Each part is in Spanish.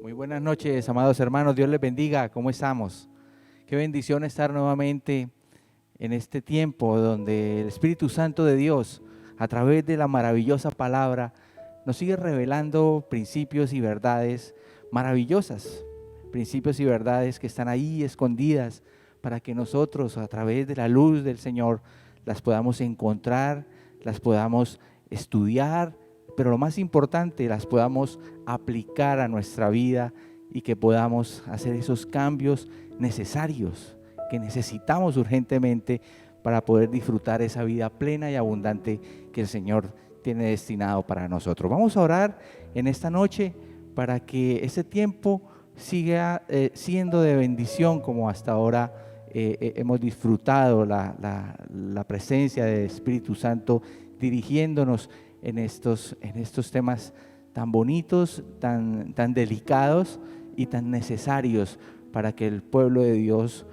Muy buenas noches, amados hermanos. Dios les bendiga. ¿Cómo estamos? Qué bendición estar nuevamente en este tiempo donde el Espíritu Santo de Dios, a través de la maravillosa palabra, nos sigue revelando principios y verdades maravillosas. Principios y verdades que están ahí escondidas para que nosotros, a través de la luz del Señor, las podamos encontrar, las podamos estudiar, pero lo más importante, las podamos aplicar a nuestra vida y que podamos hacer esos cambios necesarios que necesitamos urgentemente para poder disfrutar esa vida plena y abundante que el Señor tiene destinado para nosotros. Vamos a orar en esta noche para que ese tiempo siga siendo de bendición, como hasta ahora hemos disfrutado la presencia del Espíritu Santo dirigiéndonos en estos temas tan bonitos, tan delicados y tan necesarios para que el pueblo de Dios,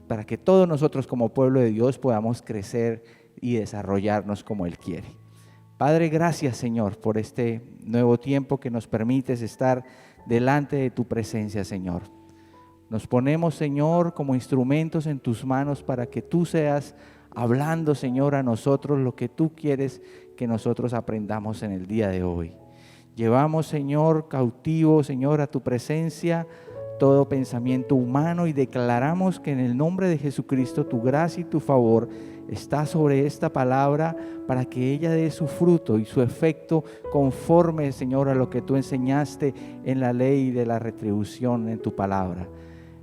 para que todos nosotros como pueblo de Dios podamos crecer y desarrollarnos como Él quiere. Padre, gracias, Señor, por este nuevo tiempo que nos permites estar delante de tu presencia, Señor. Nos ponemos, Señor, como instrumentos en tus manos para que tú seas hablando, Señor, a nosotros lo que tú quieres que nosotros aprendamos en el día de hoy. Llevamos, Señor, cautivo, Señor, a tu presencia todo pensamiento humano y declaramos que en el nombre de Jesucristo tu gracia y tu favor está sobre esta palabra para que ella dé su fruto y su efecto conforme, Señor, a lo que tú enseñaste en la ley de la retribución en tu palabra.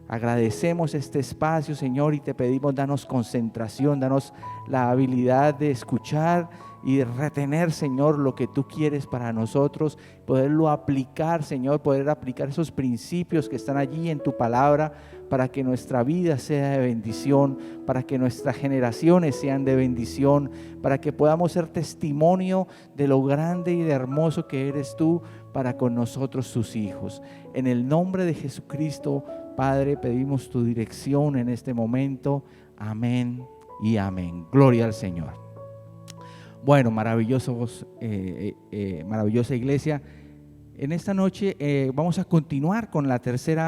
Agradecemos este espacio, Señor, y te pedimos, danos concentración, danos la habilidad de escuchar y de retener, Señor, lo que tú quieres para nosotros, poderlo aplicar, Señor, poder aplicar esos principios que están allí en tu palabra para que nuestra vida sea de bendición, para que nuestras generaciones sean de bendición, para que podamos ser testimonio de lo grande y de hermoso que eres tú para con nosotros, tus hijos. En el nombre de Jesucristo, Padre, pedimos tu dirección en este momento. Amén y amén. Gloria al Señor. Bueno, maravillosa iglesia. En esta noche vamos a continuar con el tercer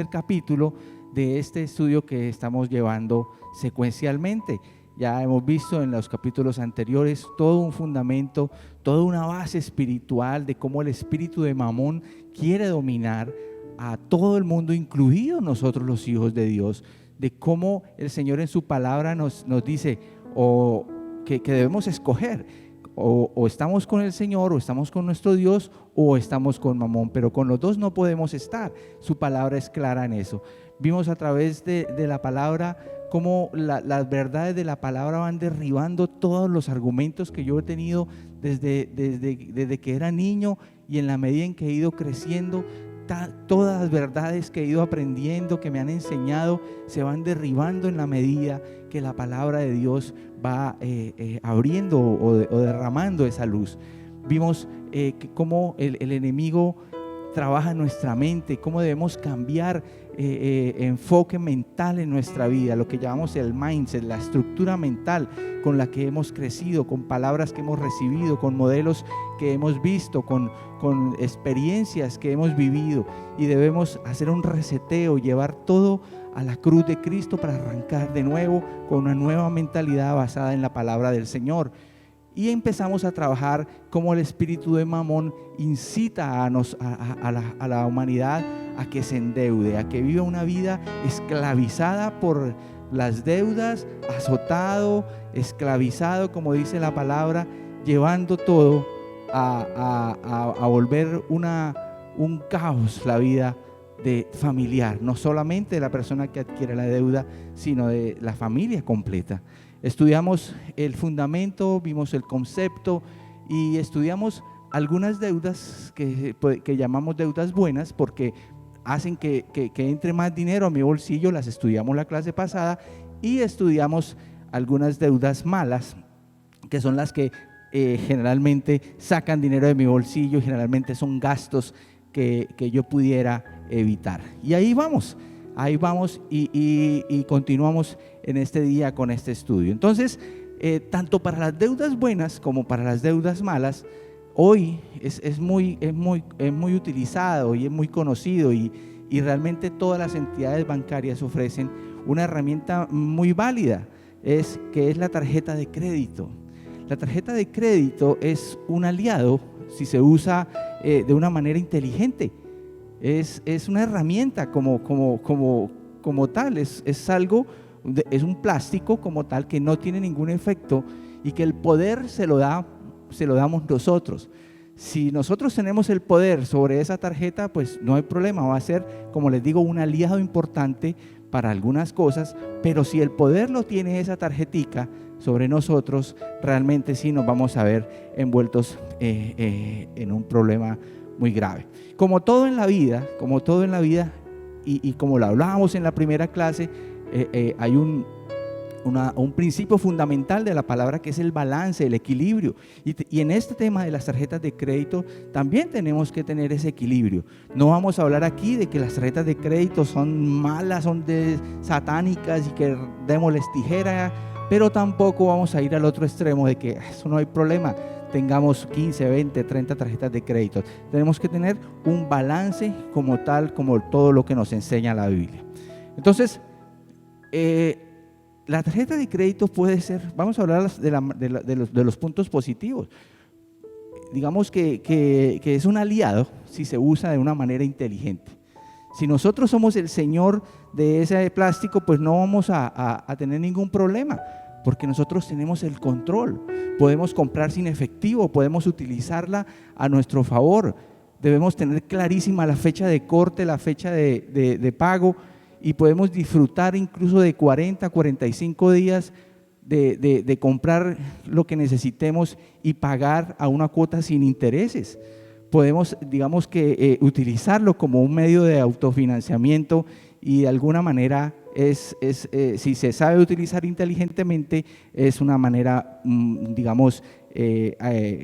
capítulo de este estudio que estamos llevando secuencialmente. Ya hemos visto en los capítulos anteriores todo un fundamento, toda una base espiritual de cómo el espíritu de Mamón quiere dominar a todo el mundo, incluidos nosotros los hijos de Dios, de cómo el Señor en su palabra nos dice que debemos escoger, o estamos con el Señor, o estamos con nuestro Dios, o estamos con Mamón, pero con los dos no podemos estar. Su palabra es clara en eso. Vimos a través de la palabra cómo las verdades de la palabra van derribando todos los argumentos que yo he tenido desde que era niño, y en la medida en que he ido creciendo, todas las verdades que he ido aprendiendo, que me han enseñado, se van derribando en la medida que la palabra de Dios va abriendo o derramando esa luz. Vimos cómo el enemigo trabaja en nuestra mente, cómo debemos cambiar enfoque mental en nuestra vida, lo que llamamos el mindset, la estructura mental con la que hemos crecido, con palabras que hemos recibido, con modelos que hemos visto, con experiencias que hemos vivido, y debemos hacer un reseteo, llevar todo a la cruz de Cristo para arrancar de nuevo con una nueva mentalidad basada en la palabra del Señor. Y empezamos a trabajar cómo el espíritu de Mamón incita a la humanidad a que se endeude, a que viva una vida esclavizada por las deudas, azotado, esclavizado, como dice la palabra, llevando todo a volver un caos la vida familiar, no solamente de la persona que adquiere la deuda, sino de la familia completa. Estudiamos el fundamento, vimos el concepto y estudiamos algunas deudas que llamamos deudas buenas, porque hacen que entre más dinero a mi bolsillo. Las estudiamos la clase pasada, y estudiamos algunas deudas malas, que son las que generalmente sacan dinero de mi bolsillo, y generalmente son gastos que yo pudiera evitar. Y ahí vamos y continuamos en este día con este estudio. Entonces, tanto para las deudas buenas como para las deudas malas, hoy es muy utilizado y es muy conocido, y realmente todas las entidades bancarias ofrecen una herramienta muy válida, que es la tarjeta de crédito. La tarjeta de crédito es un aliado si se usa de una manera inteligente. Es una herramienta como tal, es algo, es un plástico como tal que no tiene ningún efecto, y que el poder se lo damos nosotros. Si nosotros tenemos el poder sobre esa tarjeta, pues no hay problema, va a ser, como les digo, un aliado importante para algunas cosas, pero si el poder lo tiene esa tarjetica sobre nosotros, realmente sí nos vamos a ver envueltos en un problema muy grave. Como todo en la vida, y como lo hablábamos en la primera clase, hay un principio fundamental de la palabra, que es el balance, el equilibrio, y en este tema de las tarjetas de crédito también tenemos que tener ese equilibrio. No vamos a hablar aquí de que las tarjetas de crédito son malas, son satánicas y que démosles tijera, pero tampoco vamos a ir al otro extremo de que eso no hay problema, tengamos 15, 20, 30 tarjetas de crédito. Tenemos que tener un balance como tal, como todo lo que nos enseña la Biblia. Entonces, la tarjeta de crédito puede ser, vamos a hablar de los puntos positivos. Digamos que es un aliado si se usa de una manera inteligente. Si nosotros somos el señor de ese plástico, pues no vamos a tener ningún problema, porque nosotros tenemos el control. Podemos comprar sin efectivo, podemos utilizarla a nuestro favor. Debemos tener clarísima la fecha de corte, la fecha de pago, y podemos disfrutar incluso de 40, 45 días de comprar lo que necesitemos y pagar a una cuota sin intereses. Podemos, digamos que, utilizarlo como un medio de autofinanciamiento, y de alguna manera si se sabe utilizar inteligentemente, es una manera, digamos,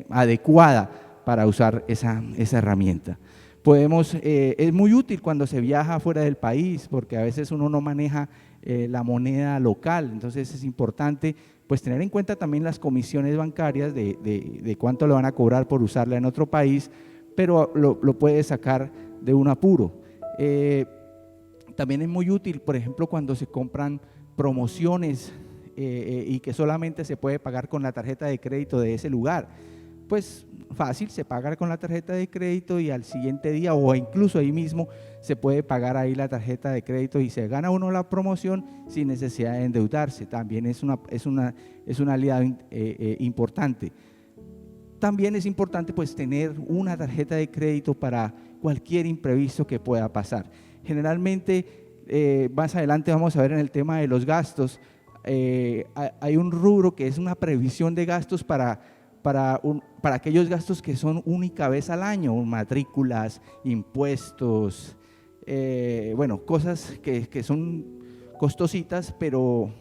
adecuada para usar esa herramienta. Es muy útil cuando se viaja fuera del país, porque a veces uno no maneja la moneda local, entonces es importante pues tener en cuenta también las comisiones bancarias de cuánto le van a cobrar por usarla en otro país, pero lo puede sacar de un apuro. También es muy útil, por ejemplo, cuando se compran promociones y que solamente se puede pagar con la tarjeta de crédito de ese lugar. Pues fácil, se paga con la tarjeta de crédito y al siguiente día o incluso ahí mismo se puede pagar ahí la tarjeta de crédito y se gana uno la promoción sin necesidad de endeudarse. También es un aliado importante. También es importante pues tener una tarjeta de crédito para cualquier imprevisto que pueda pasar. Generalmente, más adelante vamos a ver en el tema de los gastos, hay un rubro que es una previsión de gastos para aquellos gastos que son única vez al año, matrículas, impuestos, bueno, cosas que son costositas, pero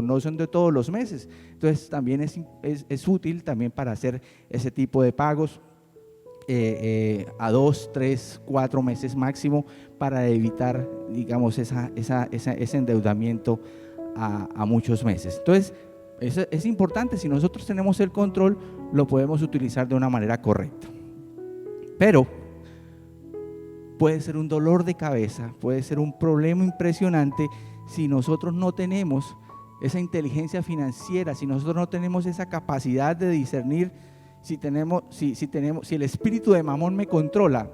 no son de todos los meses. Entonces también es útil también para hacer ese tipo de pagos a 2, 3, 4 meses máximo, para evitar, digamos, ese endeudamiento a muchos meses. Entonces, es importante, si nosotros tenemos el control, lo podemos utilizar de una manera correcta. Pero puede ser un dolor de cabeza, puede ser un problema impresionante si nosotros no tenemos esa inteligencia financiera, si nosotros no tenemos esa capacidad de discernir, si el espíritu de Mamón me controla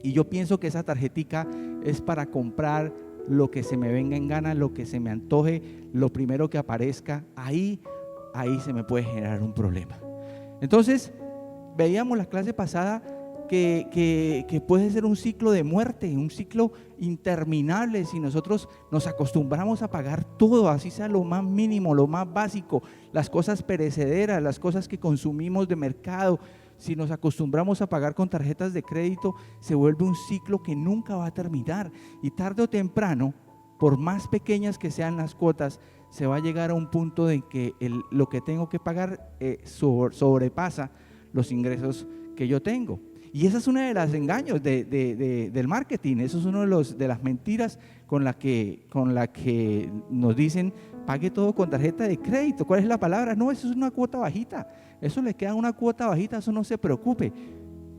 y yo pienso que esa tarjetica es para comprar lo que se me venga en gana, lo que se me antoje, lo primero que aparezca, ahí se me puede generar un problema. Entonces, veíamos la clase pasada que puede ser un ciclo de muerte, un ciclo interminable si nosotros nos acostumbramos a pagar todo, así sea lo más mínimo, lo más básico, las cosas perecederas, las cosas que consumimos de mercado. Si nos acostumbramos a pagar con tarjetas de crédito, se vuelve un ciclo que nunca va a terminar, y tarde o temprano, por más pequeñas que sean las cuotas, se va a llegar a un punto de que lo que tengo que pagar sobrepasa los ingresos que yo tengo. Y esa es una de los engaños del marketing, eso es una de las mentiras con la que nos dicen pague todo con tarjeta de crédito. ¿Cuál es la palabra? No, eso es una cuota bajita. Eso le queda una cuota bajita, eso no se preocupe.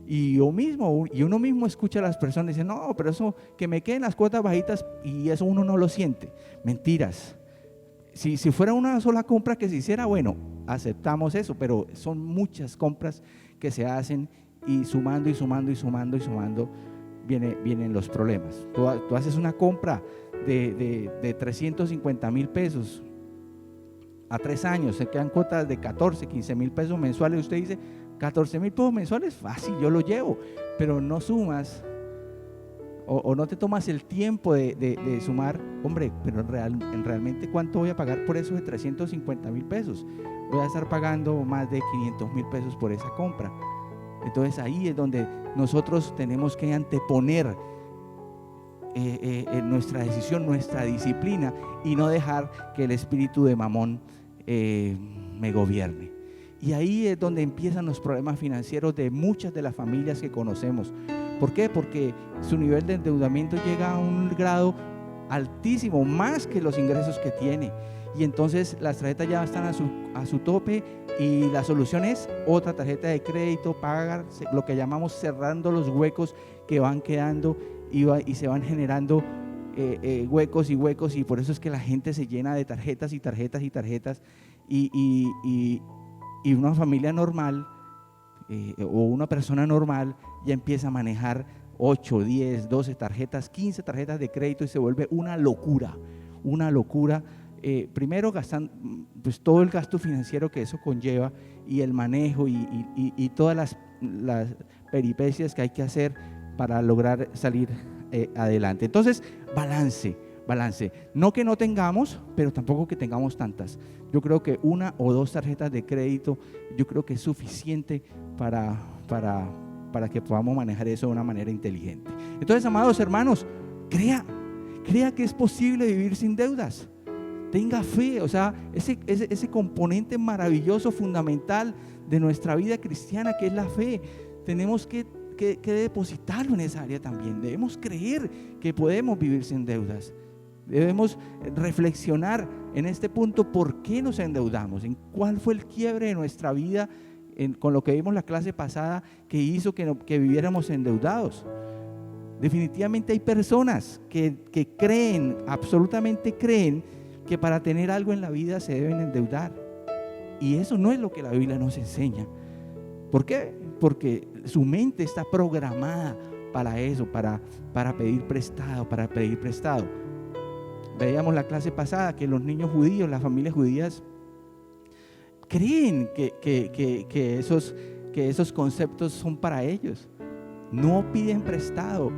Y uno mismo escucha a las personas y dice, no, pero eso que me queden las cuotas bajitas y eso uno no lo siente. Mentiras. Si fuera una sola compra que se hiciera, bueno, aceptamos eso, pero son muchas compras que se hacen y sumando vienen los problemas. Tú haces una compra de 350,000 pesos a 3 años, se quedan cuotas de 14, 15 mil pesos mensuales. Usted dice, 14,000 pesos mensuales, fácil, yo lo llevo, pero no sumas o no te tomas el tiempo de sumar. Hombre, pero realmente ¿cuánto voy a pagar por eso de 350,000 pesos? Voy a estar pagando más de 500,000 pesos por esa compra. Entonces ahí es donde nosotros tenemos que anteponer nuestra decisión, nuestra disciplina, y no dejar que el espíritu de Mamón me gobierne. Y ahí es donde empiezan los problemas financieros de muchas de las familias que conocemos. ¿Por qué? Porque su nivel de endeudamiento llega a un grado altísimo, más que los ingresos que tiene. Y entonces las tarjetas ya están a su tope, y la solución es otra tarjeta de crédito, pagar lo que llamamos cerrando los huecos que van quedando y se van generando huecos, y por eso es que la gente se llena de tarjetas y una familia normal o una persona normal ya empieza a manejar 8, 10, 12 tarjetas, 15 tarjetas de crédito, y se vuelve una locura. Primero gastan pues todo el gasto financiero que eso conlleva, y el manejo y todas las peripecias que hay que hacer para lograr salir adelante. Entonces, balance. No que no tengamos, pero tampoco que tengamos tantas. Yo creo que 1 o 2 tarjetas de crédito, yo creo que es suficiente para que podamos manejar eso de una manera inteligente. Entonces, amados hermanos, crea que es posible vivir sin deudas. Tenga fe, o sea, ese componente maravilloso, fundamental de nuestra vida cristiana, que es la fe, tenemos que depositarlo en esa área también. Debemos creer que podemos vivir sin deudas. Debemos reflexionar en este punto por qué nos endeudamos, en cuál fue el quiebre de nuestra vida, con lo que vimos la clase pasada, que hizo que viviéramos endeudados. Definitivamente hay personas que creen, absolutamente creen, que para tener algo en la vida se deben endeudar, y eso no es lo que la Biblia nos enseña. ¿Por qué? Porque su mente está programada para eso, para pedir prestado. Veíamos la clase pasada que los niños judíos, las familias judías, creen que esos conceptos son para ellos. No piden prestado.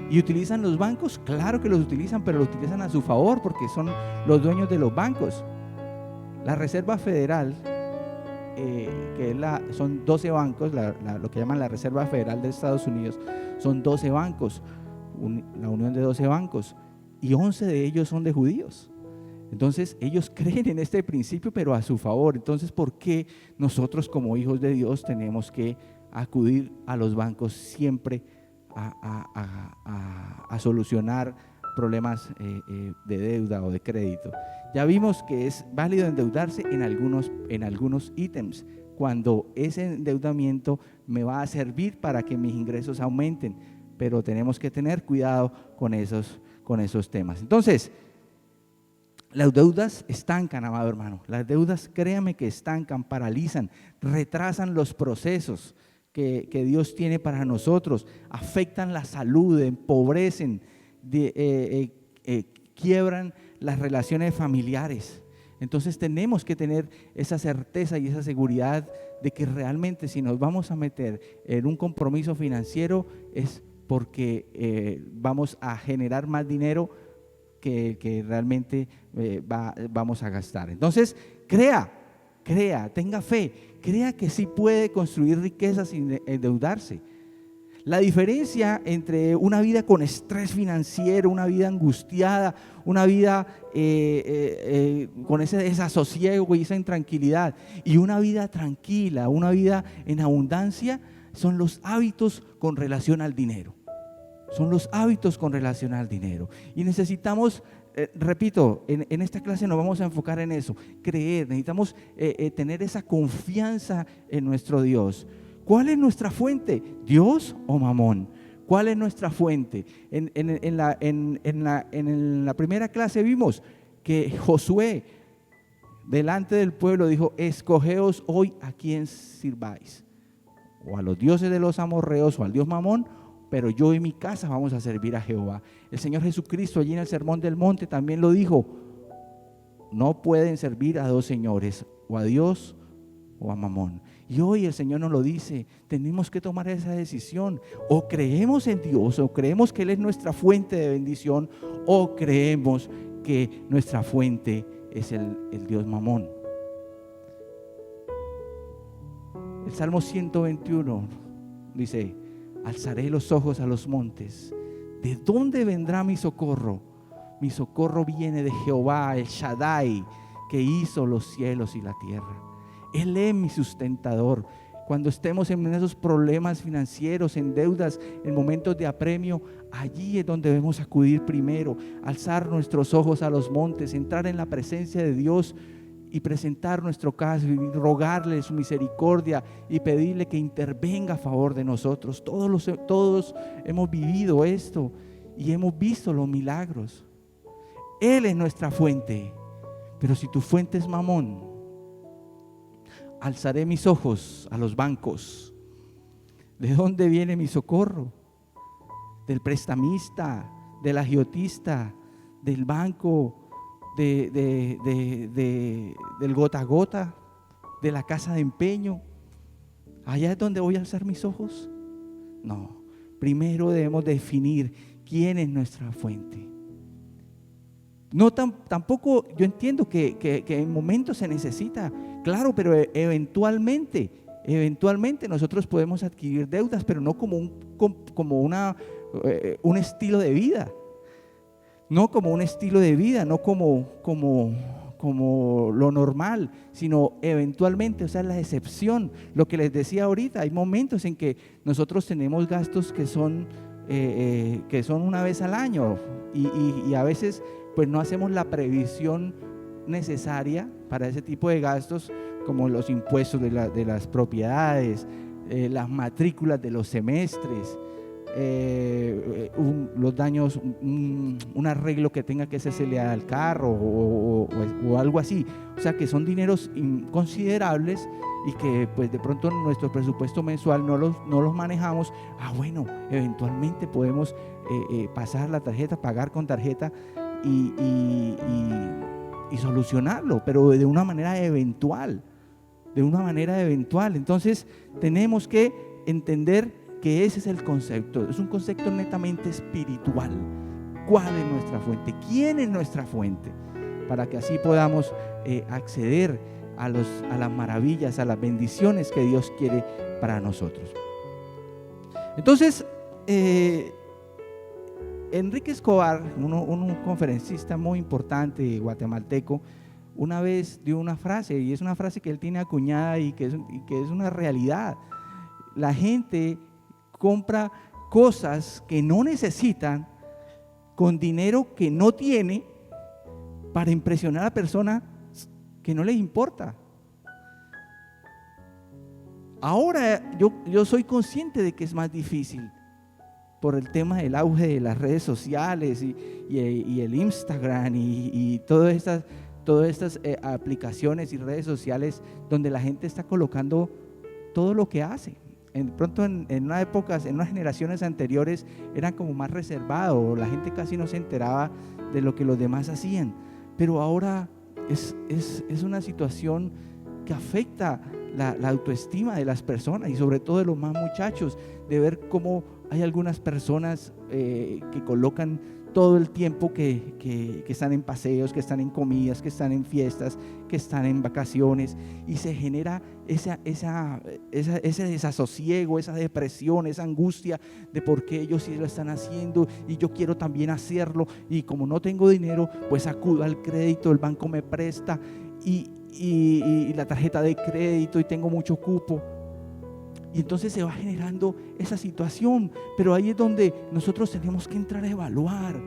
¿Y utilizan los bancos? Claro que los utilizan, pero los utilizan a su favor porque son los dueños de los bancos. La Reserva Federal, son 12 bancos, lo que llaman la Reserva Federal de Estados Unidos, son 12 bancos, la unión de 12 bancos, y 11 de ellos son de judíos. Entonces ellos creen en este principio, pero a su favor. Entonces, ¿por qué nosotros como hijos de Dios tenemos que acudir a los bancos siempre a solucionar problemas de deuda o de crédito? Ya vimos que es válido endeudarse en algunos ítems, cuando ese endeudamiento me va a servir para que mis ingresos aumenten, pero tenemos que tener cuidado con esos temas. Entonces, las deudas estancan, amado hermano. Las deudas, créame que estancan, paralizan, retrasan los procesos que Dios tiene para nosotros, afectan la salud, empobrecen, quiebran las relaciones familiares. Entonces tenemos que tener esa certeza y esa seguridad de que realmente, si nos vamos a meter en un compromiso financiero, es porque vamos a generar más dinero que realmente vamos a gastar. Entonces, crea, tenga fe, crea que sí puede construir riqueza sin endeudarse. La diferencia entre una vida con estrés financiero, una vida angustiada, una vida con ese desasosiego y esa intranquilidad, y una vida tranquila, una vida en abundancia, son los hábitos con relación al dinero. Y necesitamos repito, en esta clase nos vamos a enfocar en eso, creer, necesitamos tener esa confianza en nuestro Dios. ¿Cuál es nuestra fuente? ¿Dios o Mamón? ¿Cuál es nuestra fuente? En la primera clase vimos que Josué delante del pueblo dijo: escogeos hoy a quién sirváis, o a los dioses de los amorreos o al Dios Mamón, pero yo y mi casa vamos a servir a Jehová. El Señor Jesucristo allí en el Sermón del Monte también lo dijo: no pueden servir a dos señores, o a Dios o a Mamón. Y hoy el Señor nos lo dice, tenemos que tomar esa decisión: o creemos en Dios, o creemos que Él es nuestra fuente de bendición, o creemos que nuestra fuente es el Dios Mamón. El Salmo 121 dice: alzaré los ojos a los montes, ¿de dónde vendrá mi socorro? Mi socorro viene de Jehová, el Shaddai, que hizo los cielos y la tierra. Él es mi sustentador. Cuando estemos en esos problemas financieros, en deudas, en momentos de apremio, allí es donde debemos acudir primero, alzar nuestros ojos a los montes, entrar en la presencia de Dios y presentar nuestro caso y rogarle su misericordia y pedirle que intervenga a favor de nosotros. Todos hemos vivido esto y hemos visto los milagros. Él es nuestra fuente. Pero si tu fuente es Mamón, alzaré mis ojos a los bancos. ¿De dónde viene mi socorro? Del prestamista, del agiotista, del banco, del gota a gota, de la casa de empeño. ¿Allá es donde voy a alzar mis ojos? No, primero debemos definir quién es nuestra fuente. No tampoco, yo entiendo que en momentos se necesita, claro, pero eventualmente nosotros podemos adquirir deudas, pero no como un estilo de vida. No como un estilo de vida, no como lo normal, sino eventualmente, o sea, la excepción. Lo que les decía ahorita, hay momentos en que nosotros tenemos gastos que son una vez al año y a veces pues no hacemos la previsión necesaria para ese tipo de gastos, como los impuestos de las propiedades, las matrículas de los semestres, los daños, un arreglo que tenga que hacerse al carro o algo así. O sea, que son dineros considerables y que pues de pronto en nuestro presupuesto mensual no los manejamos. Bueno, eventualmente podemos pasar la tarjeta, pagar con tarjeta y solucionarlo, pero de una manera eventual. Entonces tenemos que entender que ese es el concepto, es un concepto netamente espiritual. ¿Cuál es nuestra fuente? ¿Quién es nuestra fuente? Para que así podamos acceder a las maravillas, a las bendiciones que Dios quiere para nosotros. Entonces, Enrique Escobar, un conferencista muy importante guatemalteco, una vez dio una frase, y es una frase que él tiene acuñada y que es una realidad. La gente compra cosas que no necesitan con dinero que no tiene para impresionar a personas que no les importa. Ahora yo soy consciente de que es más difícil por el tema del auge de las redes sociales y el Instagram y todas estas aplicaciones y redes sociales donde la gente está colocando todo lo que hace. Pronto en unas épocas, en unas generaciones anteriores eran como más reservados, la gente casi no se enteraba de lo que los demás hacían, pero ahora es una situación que afecta la autoestima de las personas y sobre todo de los más muchachos, de ver cómo hay algunas personas que colocan todo el tiempo que están en paseos, que están en comidas, que están en fiestas, que están en vacaciones, y se genera ese desasosiego, esa depresión, esa angustia de por qué ellos sí lo están haciendo y yo quiero también hacerlo, y como no tengo dinero, pues acudo al crédito, el banco me presta y la tarjeta de crédito y tengo mucho cupo. Y entonces se va generando esa situación, pero ahí es donde nosotros tenemos que entrar a evaluar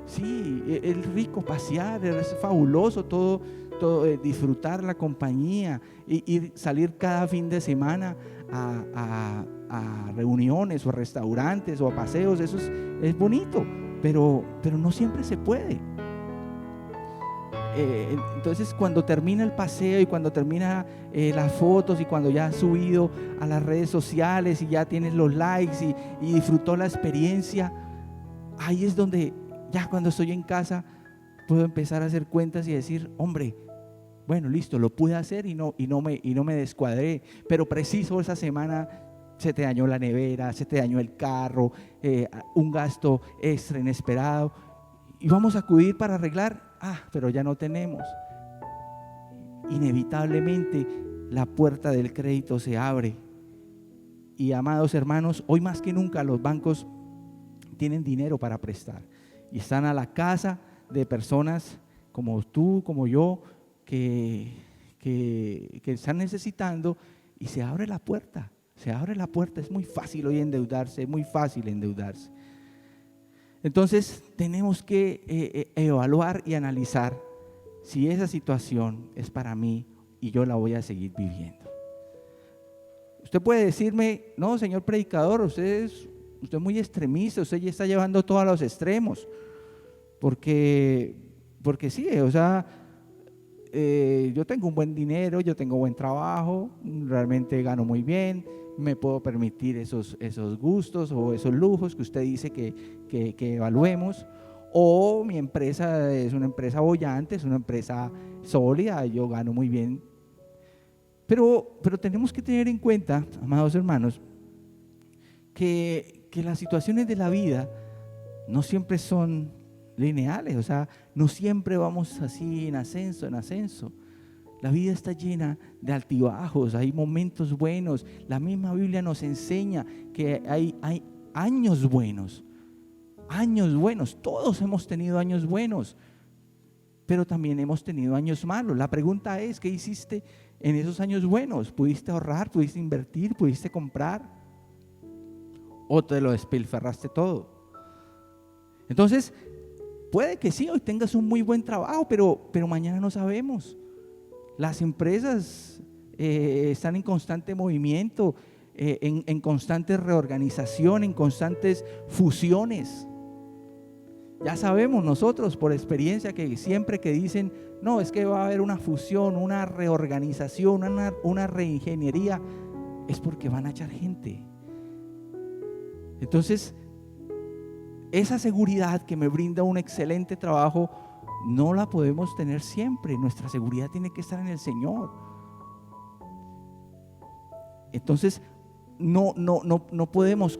Sí, es rico pasear, es fabuloso todo, disfrutar la compañía y salir cada fin de semana a reuniones o a restaurantes o a paseos. Eso es bonito, pero no siempre se puede. Entonces, cuando termina el paseo y cuando termina las fotos y cuando ya has subido a las redes sociales y ya tienes los likes y disfrutó la experiencia, ahí es donde ya cuando estoy en casa puedo empezar a hacer cuentas y decir, hombre, bueno, listo, lo pude hacer y no me descuadré, pero preciso esa semana se te dañó la nevera, se te dañó el carro, un gasto extra inesperado y vamos a acudir para arreglar. Pero ya no tenemos. Inevitablemente la puerta del crédito se abre. Y amados hermanos, hoy más que nunca los bancos tienen dinero para prestar y están a la casa de personas como tú, como yo, que están necesitando, y se abre la puerta. Es muy fácil hoy endeudarse, es muy fácil endeudarse. Entonces tenemos que evaluar y analizar si esa situación es para mí y yo la voy a seguir viviendo. Usted puede decirme, no, señor predicador, usted es muy extremista, usted ya está llevando todo a los extremos, porque sí, o sea, yo tengo un buen dinero, yo tengo buen trabajo, realmente gano muy bien, me puedo permitir esos gustos o esos lujos que usted dice que evaluemos, o mi empresa es una empresa boyante, es una empresa sólida, yo gano muy bien. Pero tenemos que tener en cuenta, amados hermanos, que las situaciones de la vida no siempre son lineales, o sea, no siempre vamos así en ascenso. La vida está llena de altibajos, hay momentos buenos. La misma Biblia nos enseña que hay años buenos. Todos hemos tenido años buenos, pero también hemos tenido años malos. La pregunta es, ¿qué hiciste en esos años buenos? ¿Pudiste ahorrar? ¿Pudiste invertir? ¿Pudiste comprar? ¿O te lo despilfarraste todo? Entonces, puede que sí, hoy tengas un muy buen trabajo, pero mañana no sabemos. Las empresas están en constante movimiento, en constante reorganización, en constantes fusiones. Ya sabemos nosotros por experiencia que siempre que dicen, no, es que va a haber una fusión, una reorganización, una reingeniería, es porque van a echar gente. Entonces, esa seguridad que me brinda un excelente trabajo no la podemos tener siempre. Nuestra seguridad tiene que estar en el Señor. Entonces no podemos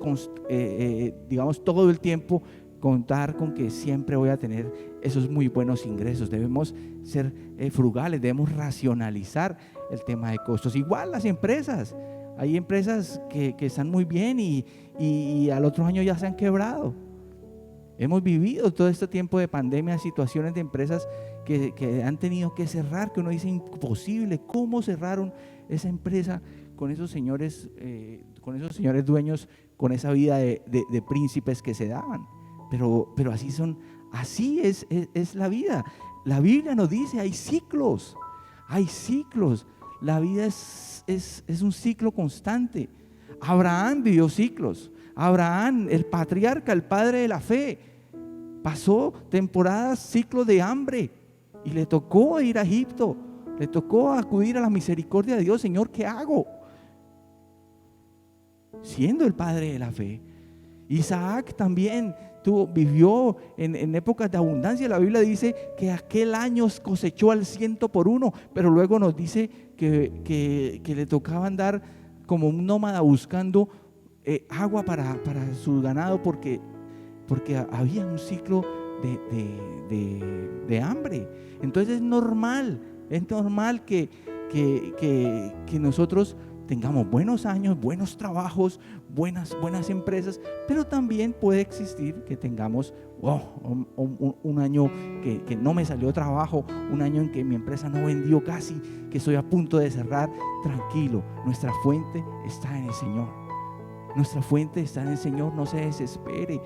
digamos todo el tiempo contar con que siempre voy a tener esos muy buenos ingresos. Debemos ser frugales, debemos racionalizar el tema de costos. Igual las empresas, hay empresas que están muy bien y al otro año ya se han quebrado. Hemos vivido todo este tiempo de pandemia situaciones de empresas que han tenido que cerrar, que uno dice imposible. ¿Cómo cerraron esa empresa con esos señores dueños, con esa vida de príncipes que se daban? Pero así es la vida. La Biblia nos dice, hay ciclos. La vida es un ciclo constante. Abraham vivió ciclos. Abraham, el patriarca, el padre de la fe, pasó temporadas, ciclos de hambre y le tocó ir a Egipto, le tocó acudir a la misericordia de Dios. Señor, ¿qué hago? Siendo el padre de la fe. Isaac también vivió en épocas de abundancia. La Biblia dice que aquel año cosechó al 100%, pero luego nos dice que le tocaba andar como un nómada buscando agua para su ganado porque había un ciclo de hambre. Entonces es normal que nosotros tengamos buenos años, buenos trabajos, buenas empresas, pero también puede existir que tengamos un año que no me salió trabajo, un año en que mi empresa no vendió casi, que estoy a punto de cerrar. Tranquilo, nuestra fuente está en el Señor. Nuestra fuente está en el Señor, no se desespere.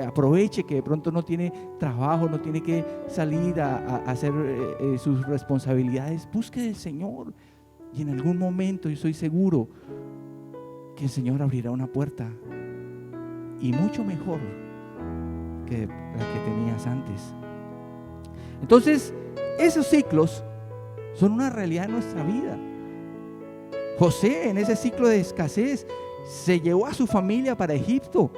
Aproveche que de pronto no tiene trabajo, no tiene que salir a hacer sus responsabilidades. Busque del Señor y en algún momento yo estoy seguro que el Señor abrirá una puerta y mucho mejor que la que tenías antes. Entonces, esos ciclos son una realidad en nuestra vida. José, en ese ciclo de escasez, se llevó a su familia para Egipto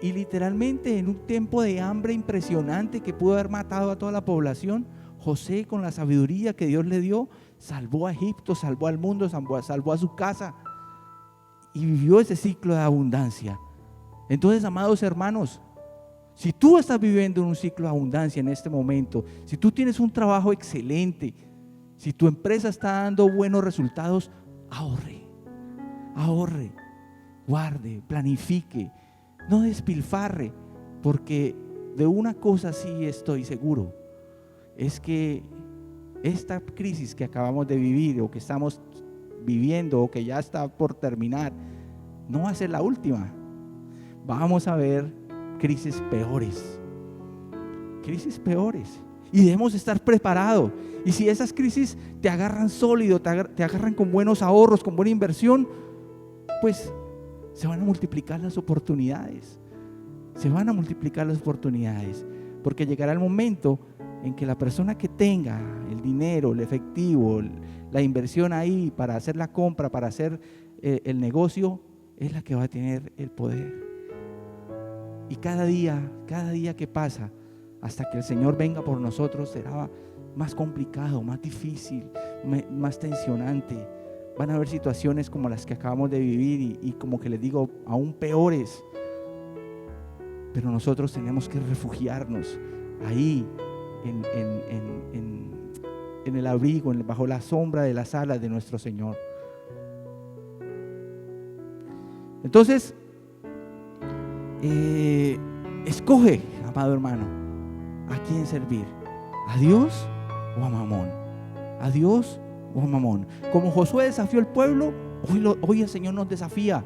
y literalmente en un tiempo de hambre impresionante que pudo haber matado a toda la población, José, con la sabiduría que Dios le dio, salvó a Egipto, salvó al mundo, salvó a su casa y vivió ese ciclo de abundancia. Entonces, amados hermanos, si tú estás viviendo en un ciclo de abundancia en este momento, si tú tienes un trabajo excelente, si tu empresa está dando buenos resultados, ahorre, guarde, planifique, no despilfarre, porque de una cosa sí estoy seguro, es que esta crisis que acabamos de vivir o que estamos viviendo o que ya está por terminar, no va a ser la última. Vamos a ver crisis peores y debemos estar preparados. Y si esas crisis te agarran sólido, te agarran con buenos ahorros, con buena inversión, pues se van a multiplicar las oportunidades, porque llegará el momento en que la persona que tenga el dinero, el efectivo, la inversión ahí para hacer la compra, para hacer el negocio, es la que va a tener el poder. Y cada día que pasa, hasta que el Señor venga por nosotros, será más complicado, más difícil, más tensionante. Van a haber situaciones como las que acabamos de vivir y como que les digo, aún peores. Pero nosotros tenemos que refugiarnos ahí en el abrigo, bajo la sombra de las alas de nuestro Señor. Entonces, escoge, amado hermano, ¿a quién servir? ¿A Dios o a Mamón? ¿A Dios o a Mamón? Como Josué desafió al pueblo, hoy el Señor nos desafía.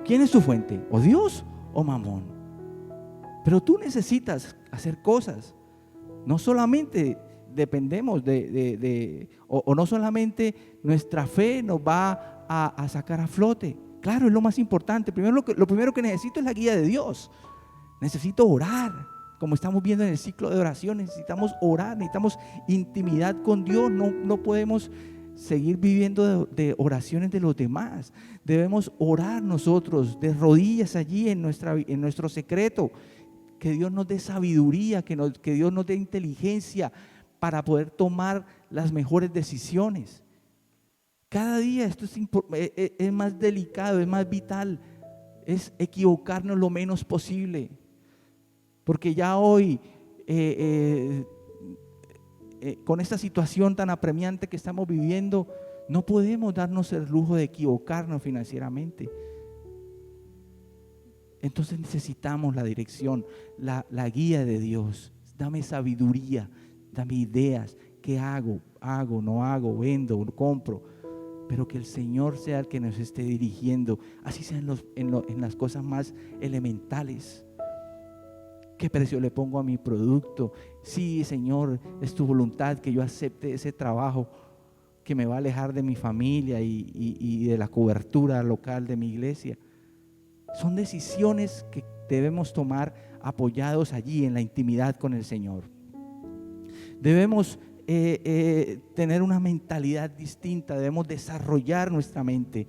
¿Quién es tu fuente? ¿O Dios o Mamón? Pero tú necesitas hacer cosas. No solamente dependemos o no solamente nuestra fe nos va a sacar a flote. Claro, es lo más importante. Lo primero que necesito es la guía de Dios. Necesito orar, como estamos viendo en el ciclo de oración. Necesitamos orar, necesitamos intimidad con Dios. No podemos seguir viviendo de oraciones de los demás. Debemos orar nosotros de rodillas allí en nuestro secreto. Que Dios nos dé sabiduría, que Dios nos dé inteligencia para poder tomar las mejores decisiones. Cada día esto es más delicado, es más vital, es equivocarnos lo menos posible, porque ya hoy con esta situación tan apremiante que estamos viviendo, no podemos darnos el lujo de equivocarnos financieramente. Entonces necesitamos la dirección, la guía de Dios. Dame sabiduría, dame ideas, ¿qué hago? No hago, vendo, compro. Pero que el Señor sea el que nos esté dirigiendo, así sea en las cosas más elementales. ¿Qué precio le pongo a mi producto? Sí, Señor, es tu voluntad que yo acepte ese trabajo que me va a alejar de mi familia y de la cobertura local de mi iglesia. Son decisiones que debemos tomar apoyados allí en la intimidad con el Señor. Debemos tener una mentalidad distinta, debemos desarrollar nuestra mente.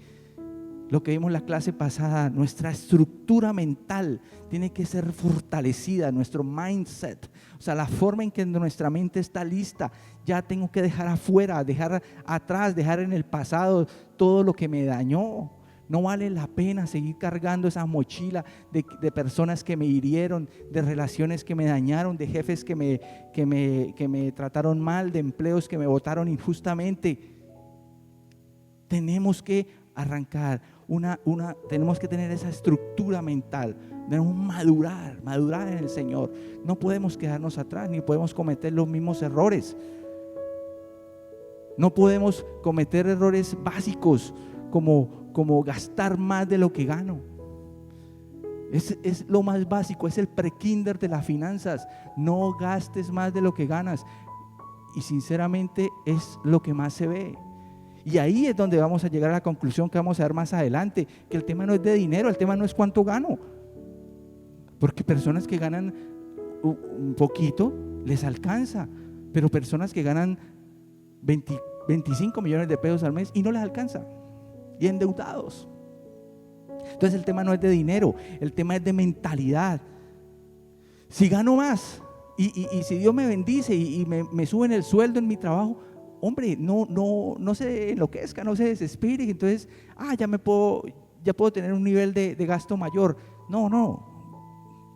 Lo que vimos en la clase pasada, nuestra estructura mental tiene que ser fortalecida, nuestro mindset, o sea, la forma en que nuestra mente está lista. Ya tengo que dejar afuera, dejar atrás, dejar en el pasado todo lo que me dañó. No vale la pena seguir cargando esa mochila de personas que me hirieron, de relaciones que me dañaron, de jefes que me trataron mal, de empleos que me botaron injustamente. Tenemos que arrancar tenemos que tener esa estructura mental, debemos madurar en el Señor. No podemos quedarnos atrás, ni podemos cometer los mismos errores. No podemos cometer errores básicos como gastar más de lo que gano. Es lo más básico, es el prekinder de las finanzas. No gastes más de lo que ganas. Y sinceramente es lo que más se ve. Y ahí es donde vamos a llegar a la conclusión que vamos a ver más adelante, que el tema no es de dinero, el tema no es cuánto gano. Porque personas que ganan un poquito les alcanza, pero personas que ganan 25 millones de pesos al mes y no les alcanza, y endeudados. Entonces el tema no es de dinero, el tema es de mentalidad. Si gano más y si Dios me bendice y me suben el sueldo en mi trabajo, hombre, no se enloquezca, no se desespere. Entonces, ya puedo tener un nivel de gasto mayor. No.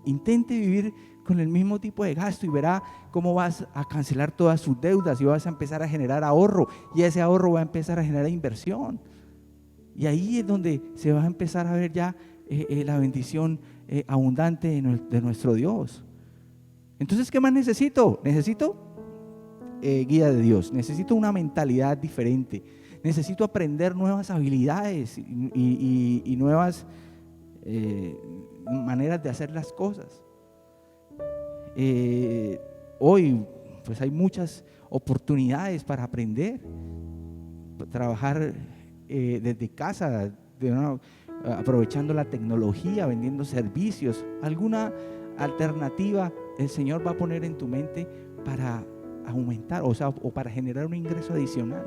Intente vivir con el mismo tipo de gasto y verá cómo vas a cancelar todas sus deudas y vas a empezar a generar ahorro, y ese ahorro va a empezar a generar inversión. Y ahí es donde se va a empezar a ver ya la bendición abundante de nuestro Dios. Entonces, ¿qué más necesito? Necesito guía de Dios, necesito una mentalidad diferente, necesito aprender nuevas habilidades y nuevas maneras de hacer las cosas. Hoy pues hay muchas oportunidades para aprender, trabajar desde casa, aprovechando la tecnología, vendiendo servicios. Alguna alternativa el Señor va a poner en tu mente para aumentar, o para generar un ingreso adicional.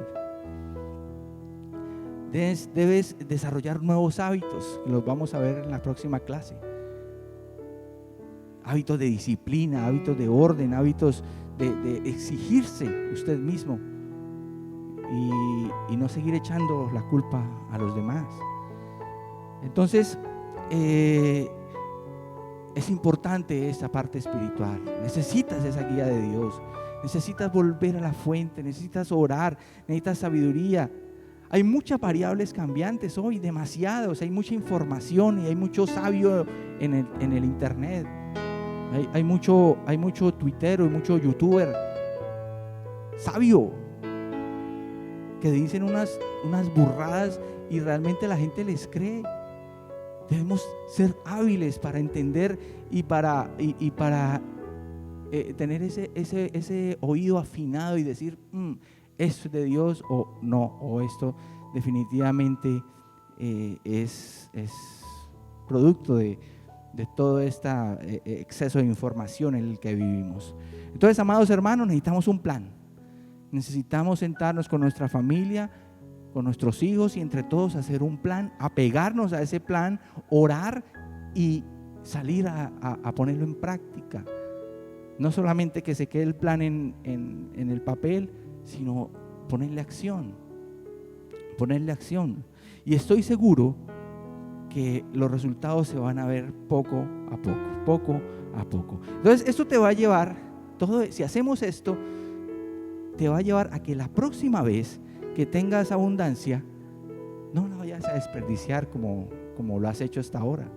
Debes desarrollar nuevos hábitos, los vamos a ver en la próxima clase. Hábitos de disciplina, hábitos de orden, hábitos de exigirse usted mismo y no seguir echando la culpa a los demás. Entonces, es importante esta parte espiritual. Necesitas esa guía de Dios, necesitas volver a la fuente, necesitas orar, necesitas sabiduría. Hay muchas variables cambiantes hoy, demasiados, hay mucha información y hay mucho sabio en el internet. Hay mucho tuitero y mucho youtuber sabio que dicen unas burradas y realmente la gente les cree. Debemos ser hábiles para entender y para tener ese oído afinado y decir, esto es de Dios o no, o esto definitivamente es producto de todo este exceso de información en el que vivimos. Entonces, amados hermanos, necesitamos un plan. Necesitamos sentarnos con nuestra familia, con nuestros hijos y entre todos hacer un plan, apegarnos a ese plan, orar y salir a ponerlo en práctica. No solamente que se quede el plan en el papel, sino ponerle acción. Y estoy seguro que los resultados se van a ver poco a poco. Entonces, esto te va a llevar, si hacemos esto, te va a llevar a que la próxima vez que tengas abundancia, no la vayas a desperdiciar como lo has hecho hasta ahora.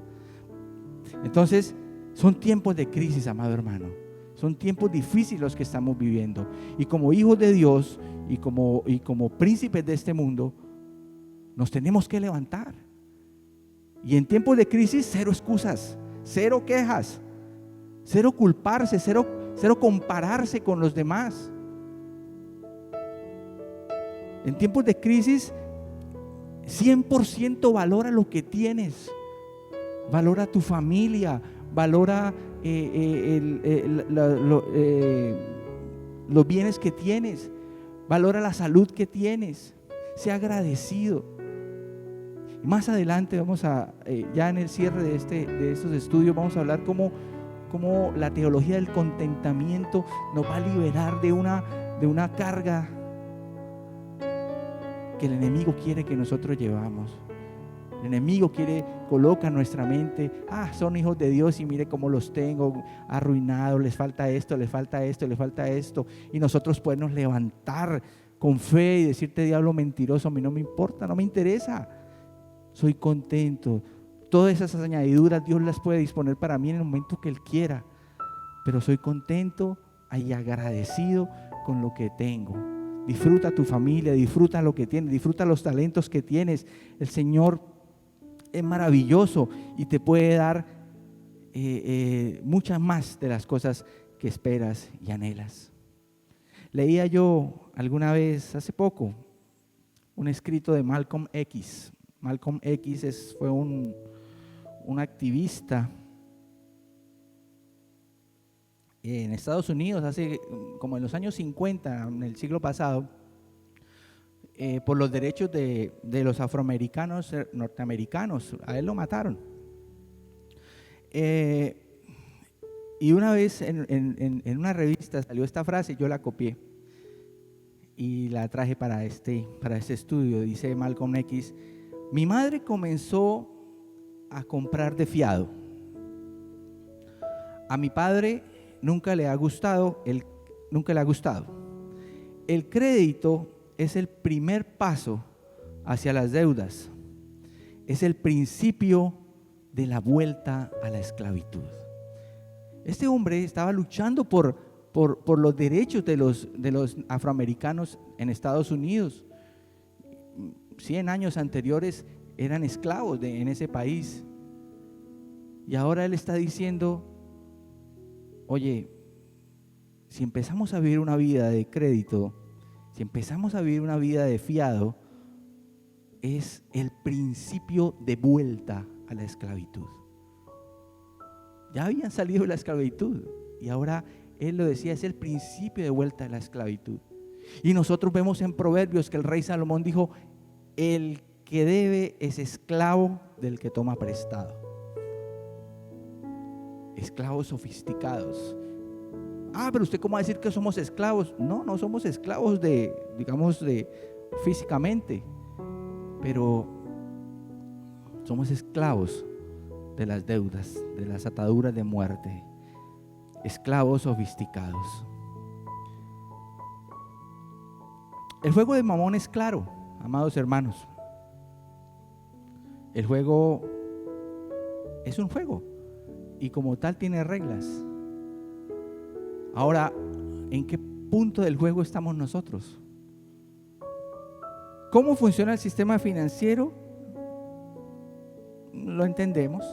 Entonces, son tiempos de crisis, amado hermano. Son tiempos difíciles los que estamos viviendo. Y como hijos de Dios y como príncipes de este mundo, nos tenemos que levantar. Y en tiempos de crisis, cero excusas, cero quejas, cero culparse, cero compararse con los demás. En tiempos de crisis, 100% valora lo que tienes. Valora tu familia, valora los bienes que tienes, valora la salud que tienes, sea agradecido. Más adelante vamos ya en el cierre de estos estudios, vamos a hablar cómo la teología del contentamiento nos va a liberar de una carga que el enemigo quiere que nosotros llevamos. El enemigo coloca en nuestra mente, son hijos de Dios y mire cómo los tengo arruinados, les falta esto, les falta esto, les falta esto. Y nosotros podemos levantar con fe y decirte, diablo mentiroso, a mí no me importa, no me interesa. Soy contento. Todas esas añadiduras Dios las puede disponer para mí en el momento que Él quiera. Pero soy contento y agradecido con lo que tengo. disfruta tu familia, disfruta lo que tienes, disfruta los talentos que tienes. El Señor es maravilloso y te puede dar muchas más de las cosas que esperas y anhelas. Leía yo alguna vez, hace poco, un escrito de Malcolm X. Malcolm X fue un activista en Estados Unidos, hace como en los años 50, en el siglo pasado, por los derechos de los afroamericanos norteamericanos. A él lo mataron. Y una vez en una revista salió esta frase, yo la copié y la traje para este estudio. Dice Malcolm X: mi madre comenzó a comprar de fiado. A mi padre nunca le ha gustado. El crédito es el primer paso hacia las deudas. Es el principio de la vuelta a la esclavitud. Este hombre estaba luchando por los derechos de los afroamericanos en Estados Unidos. 100 años anteriores eran esclavos en ese país. Y ahora él está diciendo: oye, si empezamos a vivir una vida de crédito, si empezamos a vivir una vida de fiado, es el principio de vuelta a la esclavitud. Ya habían salido de la esclavitud y ahora él lo decía, es el principio de vuelta a la esclavitud. Y nosotros vemos en Proverbios que el rey Salomón dijo: el que debe es esclavo del que toma prestado. Esclavos sofisticados. Pero usted ¿cómo va a decir que somos esclavos? No somos esclavos digamos físicamente, pero somos esclavos de las deudas, de las ataduras de muerte, esclavos sofisticados. El juego de Mamón es claro, amados hermanos. El juego es un juego y como tal tiene reglas. Ahora, ¿en qué punto del juego estamos nosotros? ¿Cómo funciona el sistema financiero? Lo entendemos.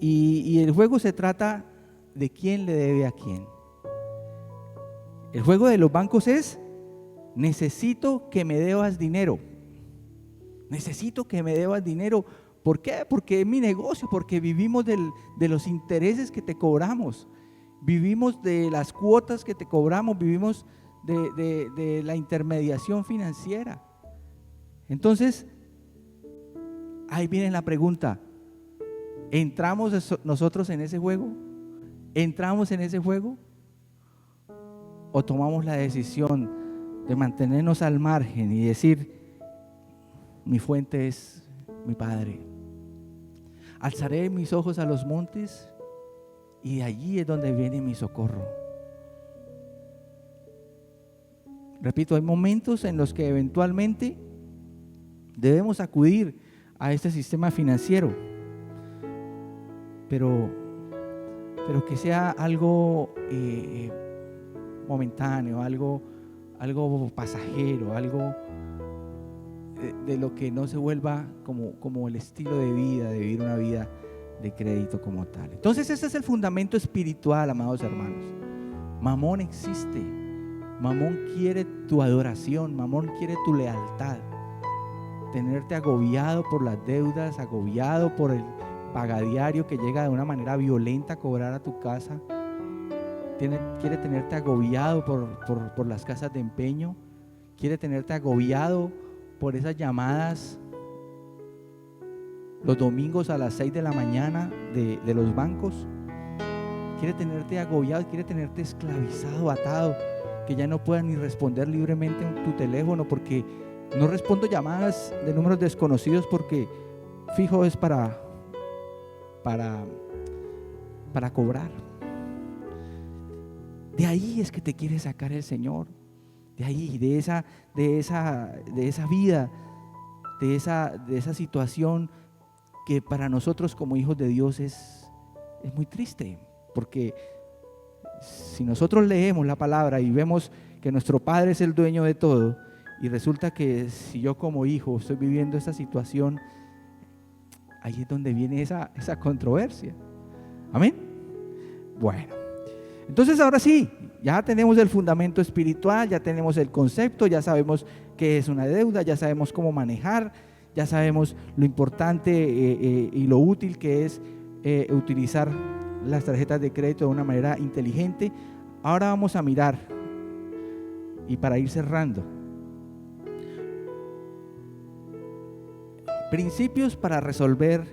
Y el juego se trata de quién le debe a quién. El juego de los bancos es: necesito que me debas dinero. Necesito que me debas dinero. ¿Por qué? Porque es mi negocio, porque vivimos de los intereses que te cobramos. Vivimos de las cuotas que te cobramos, vivimos de la intermediación financiera. Entonces, ahí viene la pregunta: ¿entramos nosotros en ese juego? ¿Entramos en ese juego? ¿O tomamos la decisión de mantenernos al margen y decir: mi fuente es mi Padre? Alzaré mis ojos a los montes y de allí es donde viene mi socorro. Repito, hay momentos en los que eventualmente debemos acudir a este sistema financiero, pero que sea algo momentáneo, algo pasajero, algo de lo que no se vuelva como el estilo de vida, de vivir una vida de crédito como tal. Entonces ese es el fundamento espiritual, amados hermanos. Mamón existe. Mamón quiere tu adoración, Mamón quiere tu lealtad. Tenerte agobiado por las deudas, agobiado por el pagadiario que llega de una manera violenta a cobrar a tu casa. Quiere tenerte agobiado por las casas de empeño. Quiere tenerte agobiado por esas llamadas los domingos a las 6 de la mañana de los bancos. Quiere tenerte agobiado, quiere tenerte esclavizado, atado, que ya no puedas ni responder libremente en tu teléfono, porque no respondo llamadas de números desconocidos porque fijo es para cobrar. De ahí es que te quiere sacar el Señor. De ahí, de esa vida, de esa situación que para nosotros como hijos de Dios es muy triste, porque si nosotros leemos la palabra y vemos que nuestro Padre es el dueño de todo, y resulta que si yo como hijo estoy viviendo esa situación, ahí es donde viene esa controversia. Amén. Bueno, entonces ahora sí, ya tenemos el fundamento espiritual, ya tenemos el concepto, ya sabemos qué es una deuda, ya sabemos cómo manejar, ya sabemos lo importante y lo útil que es utilizar las tarjetas de crédito de una manera inteligente. Ahora vamos a mirar, y para ir cerrando, principios para resolver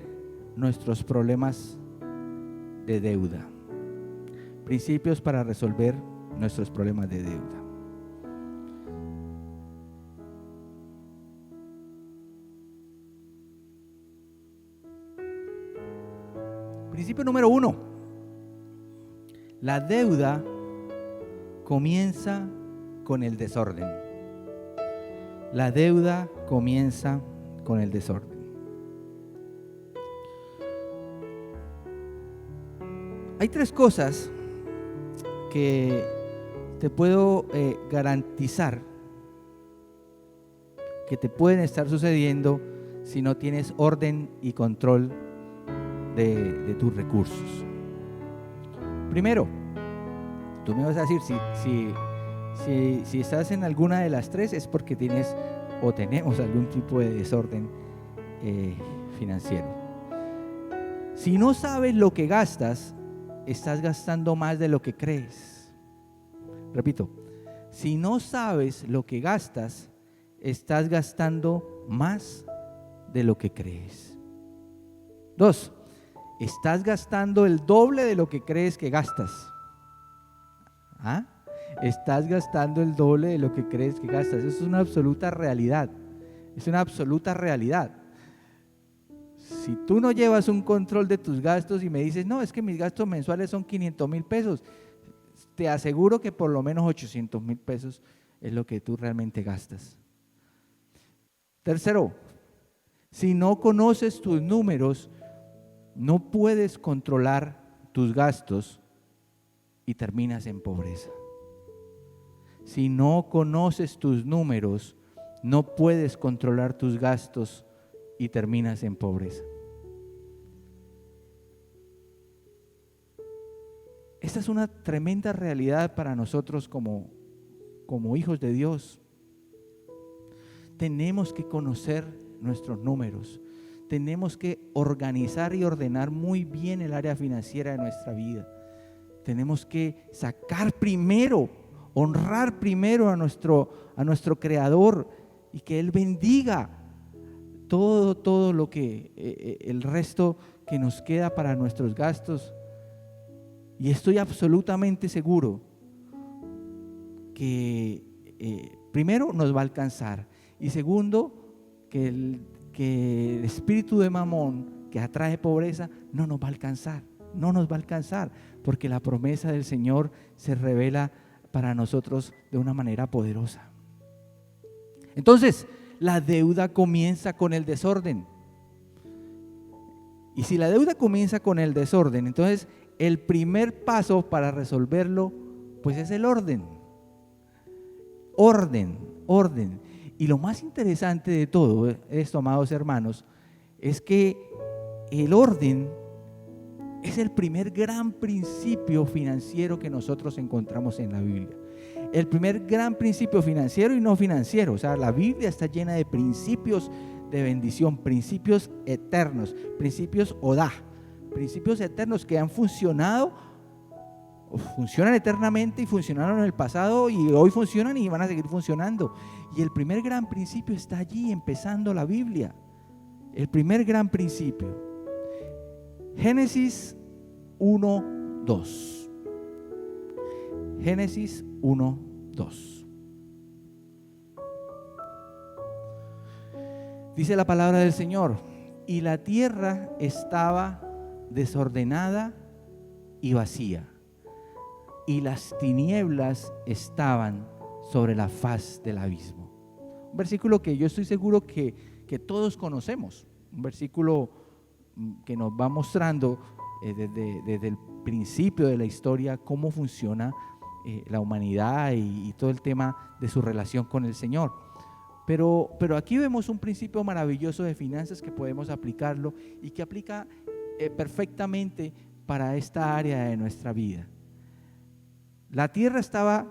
nuestros problemas de deuda. Principios para resolver nuestros problemas de deuda. Principio número 1. La deuda comienza con el desorden. La deuda comienza con el desorden. Hay 3 cosas que te puedo garantizar que te pueden estar sucediendo si no tienes orden y control de tus recursos. Primero, tú me vas a decir, si estás en alguna de las 3 es porque tienes o tenemos algún tipo de desorden financiero. Si no sabes lo que gastas, estás gastando más de lo que crees. Repito, si no sabes lo que gastas, estás gastando más de lo que crees. 2, estás gastando el doble de lo que crees que gastas. Estás gastando el doble de lo que crees que gastas. Eso es una absoluta realidad. Es una absoluta realidad. Si tú no llevas un control de tus gastos y me dices, no, es que mis gastos mensuales son 500,000 pesos, te aseguro que por lo menos 800,000 pesos es lo que tú realmente gastas. Tercero, si no conoces tus números, no puedes controlar tus gastos y terminas en pobreza. Si no conoces tus números, no puedes controlar tus gastos y terminas en pobreza. Esta es una tremenda realidad para nosotros como hijos de Dios. Tenemos que conocer nuestros números. Tenemos que organizar y ordenar muy bien el área financiera de nuestra vida. Tenemos que sacar primero, honrar primero a nuestro Creador y que Él bendiga todo lo que el resto que nos queda para nuestros gastos. Y estoy absolutamente seguro que primero nos va a alcanzar, y segundo que el espíritu de Mamón que atrae pobreza no nos va a alcanzar. No nos va a alcanzar, porque la promesa del Señor se revela para nosotros de una manera poderosa. Entonces, la deuda comienza con el desorden. Y si la deuda comienza con el desorden, entonces el primer paso para resolverlo, pues es el orden. Orden. Y lo más interesante de todo esto, amados hermanos, es que el orden es el primer gran principio financiero que nosotros encontramos en la Biblia. El primer gran principio financiero y no financiero. O sea, la Biblia está llena de principios de bendición, principios eternos, principios odá, principios eternos que han funcionado, funcionan eternamente y funcionaron en el pasado y hoy funcionan y van a seguir funcionando. Y el primer gran principio está allí, empezando la Biblia. El primer gran principio. Génesis 1:2. Génesis 1:2. Dice la palabra del Señor: y la tierra estaba desordenada y vacía, y las tinieblas estaban sobre la faz del abismo. Un versículo que yo estoy seguro que todos conocemos, un versículo que nos va mostrando desde el principio de la historia cómo funciona la humanidad y todo el tema de su relación con el Señor. Pero aquí vemos un principio maravilloso de finanzas que podemos aplicarlo y que aplica perfectamente para esta área de nuestra vida. La tierra estaba,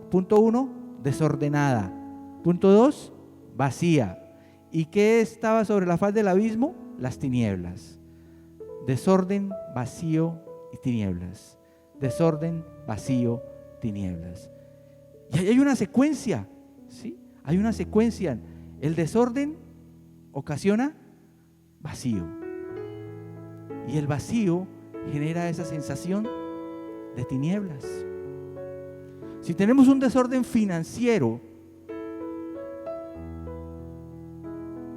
punto 1, desordenada. Punto 2, vacía. ¿Y qué estaba sobre la faz del abismo? Las tinieblas. Desorden, vacío y tinieblas. Desorden, vacío, tinieblas. Y ahí hay una secuencia, ¿sí? Hay una secuencia. El desorden ocasiona vacío. Y el vacío genera esa sensación de tinieblas. Si tenemos un desorden financiero,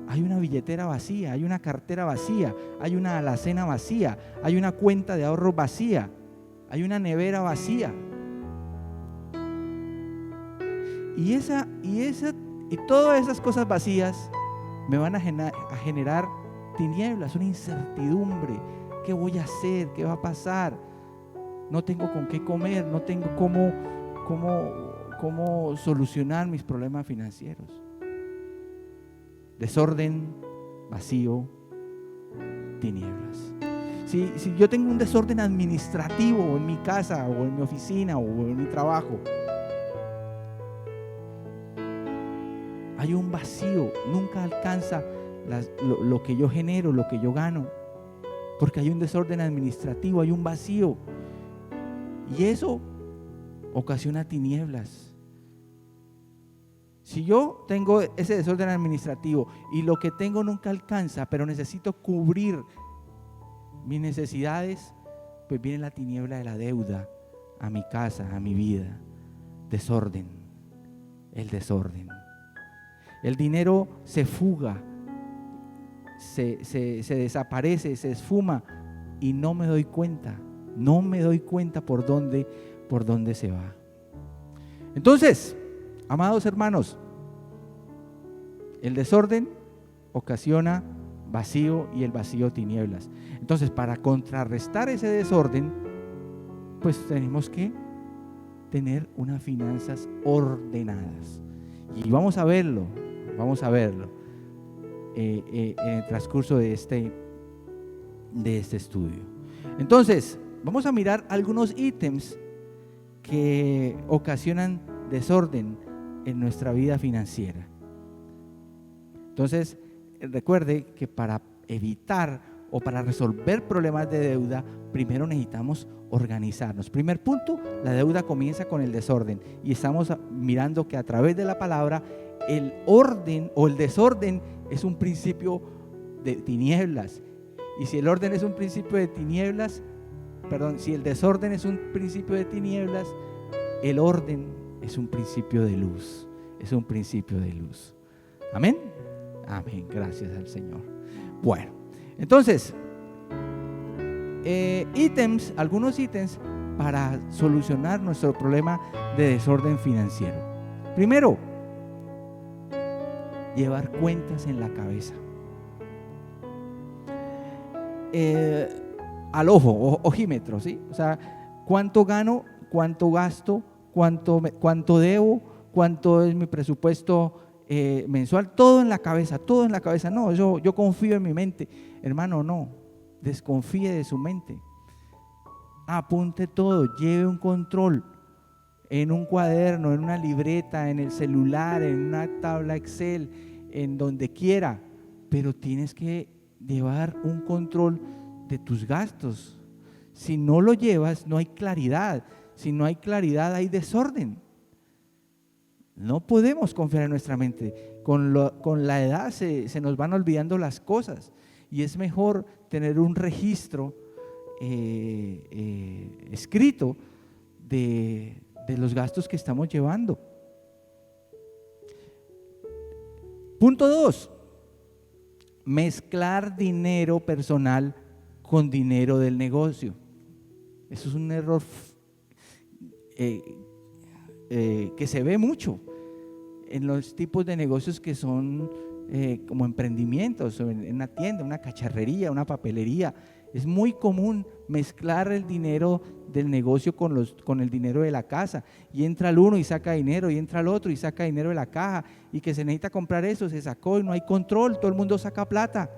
hay una billetera vacía, hay una cartera vacía, hay una alacena vacía, hay una cuenta de ahorros vacía, hay una nevera vacía. Y todas esas cosas vacías me van a generar tinieblas, una incertidumbre. ¿Qué voy a hacer? ¿Qué va a pasar? No tengo con qué comer, no tengo cómo solucionar mis problemas financieros. Desorden, vacío, tinieblas. Si yo tengo un desorden administrativo en mi casa o en mi oficina o en mi trabajo, hay un vacío, nunca alcanza lo que yo genero, lo que yo gano, porque hay un desorden administrativo, hay un vacío, y eso ocasiona tinieblas. Si yo tengo ese desorden administrativo y lo que tengo nunca alcanza, pero necesito cubrir mis necesidades, pues viene la tiniebla de la deuda a mi casa, a mi vida. Desorden, el desorden. El dinero se fuga, se desaparece, se esfuma y no me doy cuenta por dónde se va. Entonces, amados hermanos, el desorden ocasiona vacío y el vacío tinieblas. Entonces, para contrarrestar ese desorden, pues tenemos que tener unas finanzas ordenadas. Y vamos a verlo en el transcurso de este estudio. Entonces, vamos a mirar algunos ítems que ocasionan desorden en nuestra vida financiera. Entonces, recuerde que para evitar o para resolver problemas de deuda, primero necesitamos organizarnos. Primer punto, la deuda comienza con el desorden, y estamos mirando que a través de la palabra el orden o el desorden es un principio de tinieblas. Y si el orden es un principio de tinieblas, si el desorden es un principio de tinieblas, el orden es un principio de luz. Es un principio de luz. Amén. Amén. Gracias al Señor. Bueno, entonces, algunos ítems para solucionar nuestro problema de desorden financiero. Primero, llevar cuentas en la cabeza. Al ojo, ojímetro, ¿sí? O sea, ¿cuánto gano? ¿Cuánto gasto? ¿Cuánto debo? ¿Cuánto es mi presupuesto mensual? Todo en la cabeza, todo en la cabeza. No, yo confío en mi mente. Hermano, no, desconfíe de su mente. Apunte todo, lleve un control en un cuaderno, en una libreta, en el celular, en una tabla Excel, en donde quiera, pero tienes que llevar un control de tus gastos. Si no lo llevas, no hay claridad. Si no hay claridad, hay desorden. No podemos confiar en nuestra mente. Con la edad se nos van olvidando las cosas, y es mejor tener un registro escrito de los gastos que estamos llevando. Punto 2, mezclar dinero personal con dinero del negocio. Eso es un error que se ve mucho en los tipos de negocios que son como emprendimientos, en una tienda, una cacharrería, una papelería. Es muy común mezclar el dinero del negocio con el dinero de la casa, y entra el uno y saca dinero, y entra el otro y saca dinero de la caja, y que se necesita comprar eso, se sacó y no hay control, todo el mundo saca plata.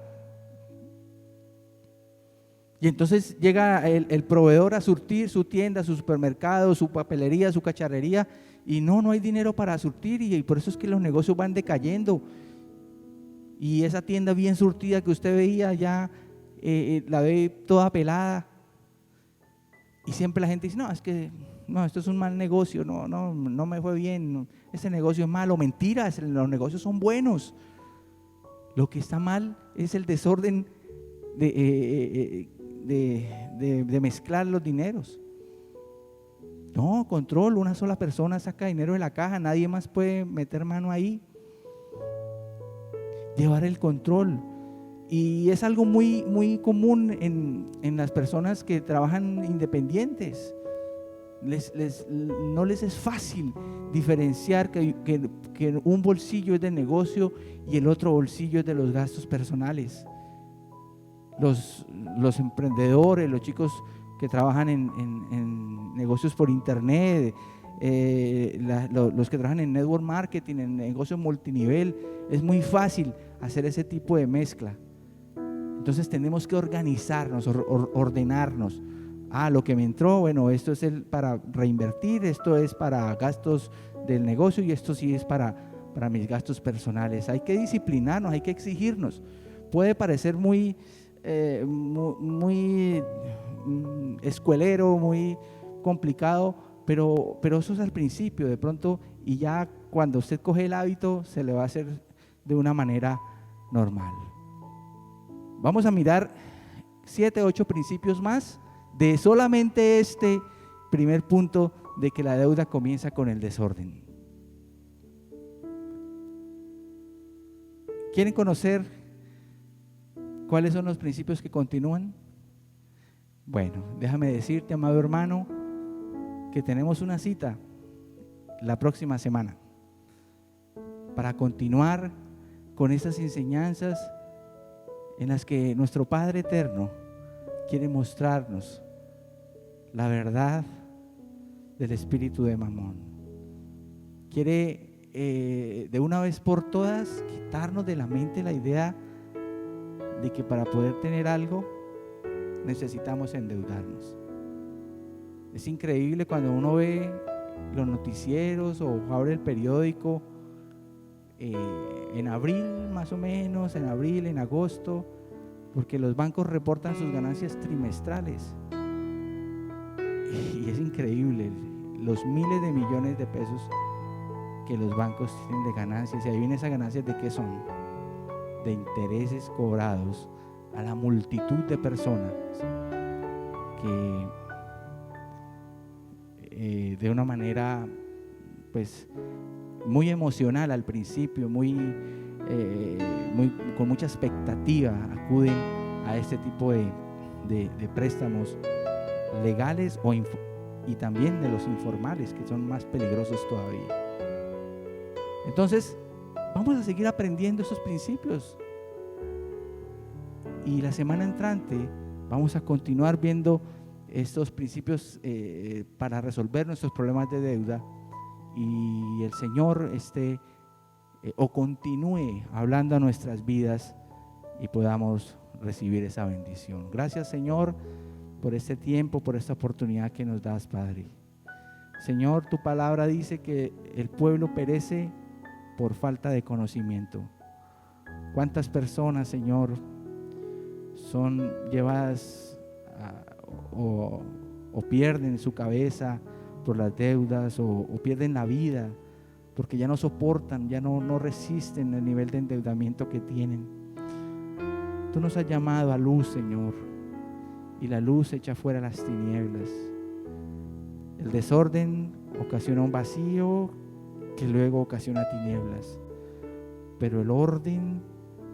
Y entonces llega el proveedor a surtir su tienda, su supermercado, su papelería, su cacharrería, y no hay dinero para surtir, y por eso es que los negocios van decayendo. Y esa tienda bien surtida que usted veía ya la ve toda pelada. Y siempre la gente dice, no, es que no, esto es un mal negocio, no me fue bien, no, ese negocio es malo. Mentiras, los negocios son buenos. Lo que está mal es el desorden de mezclar los dineros. No, control, una sola persona saca dinero de la caja, nadie más puede meter mano ahí. Llevar el control. Y es algo muy, muy común en las personas que trabajan independientes. No les es fácil diferenciar que un bolsillo es de negocio y el otro bolsillo es de los gastos personales. Los emprendedores, los chicos que trabajan en negocios por internet, los que trabajan en network marketing, en negocios multinivel, es muy fácil hacer ese tipo de mezcla. Entonces tenemos que organizarnos, ordenarnos. Lo que me entró, bueno, esto es para reinvertir, esto es para gastos del negocio y esto sí es para mis gastos personales. Hay que disciplinarnos, hay que exigirnos. Puede parecer muy escuelero, muy complicado, pero eso es al principio, de pronto, y ya cuando usted coge el hábito se le va a hacer de una manera normal. Vamos a mirar 7, 8 principios más de solamente este primer punto de que la deuda comienza con el desorden. ¿Quieren conocer cuáles son los principios que continúan? Bueno, déjame decirte, amado hermano, que tenemos una cita la próxima semana para continuar con estas enseñanzas en las que nuestro Padre Eterno quiere mostrarnos la verdad del espíritu de Mamón. Quiere de una vez por todas quitarnos de la mente la idea de que para poder tener algo necesitamos endeudarnos. Es increíble cuando uno ve los noticieros o abre el periódico en abril más o menos, en agosto, porque los bancos reportan sus ganancias trimestrales y es increíble los miles de millones de pesos que los bancos tienen de ganancias. Y ahí vienen esas ganancias, ¿de qué son? De intereses cobrados a la multitud de personas que de una manera pues muy emocional al principio, con mucha expectativa acuden a este tipo de préstamos legales y también de los informales, que son más peligrosos todavía. Entonces vamos a seguir aprendiendo esos principios y la semana entrante vamos a continuar viendo estos principios para resolver nuestros problemas de deuda, y el Señor continúe hablando a nuestras vidas y podamos recibir esa bendición. Gracias, Señor, por este tiempo, por esta oportunidad que nos das, Padre. Señor, tu palabra dice que el pueblo perece por falta de conocimiento. ¿Cuántas personas, Señor, son llevadas o pierden su cabeza por las deudas o pierden la vida porque ya no soportan, ya no resisten el nivel de endeudamiento que tienen? Tú nos has llamado a luz, Señor, y la luz echa fuera las tinieblas. El desorden ocasiona un vacío que luego ocasiona tinieblas, pero el orden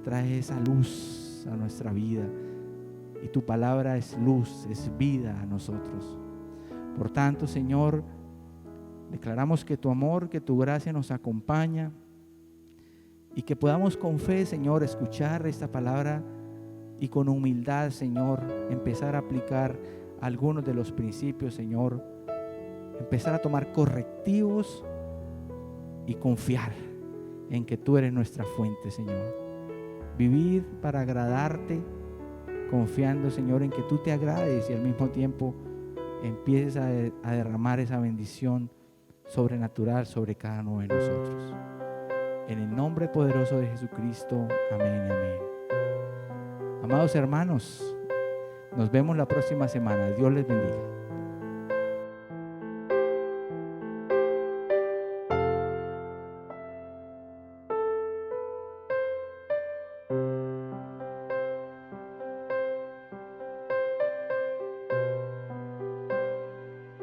trae esa luz a nuestra vida, y tu palabra es luz, es vida a nosotros. Por tanto, Señor, declaramos que tu amor, que tu gracia nos acompaña, y que podamos con fe, Señor, escuchar esta palabra y con humildad, Señor, empezar a aplicar algunos de los principios, Señor, empezar a tomar correctivos y confiar en que tú eres nuestra fuente, Señor. Vivir para agradarte, confiando, Señor, en que tú te agrades y al mismo tiempo empieces a derramar esa bendición sobrenatural sobre cada uno de nosotros. En el nombre poderoso de Jesucristo, amén, amén. Amados hermanos, nos vemos la próxima semana. Dios les bendiga.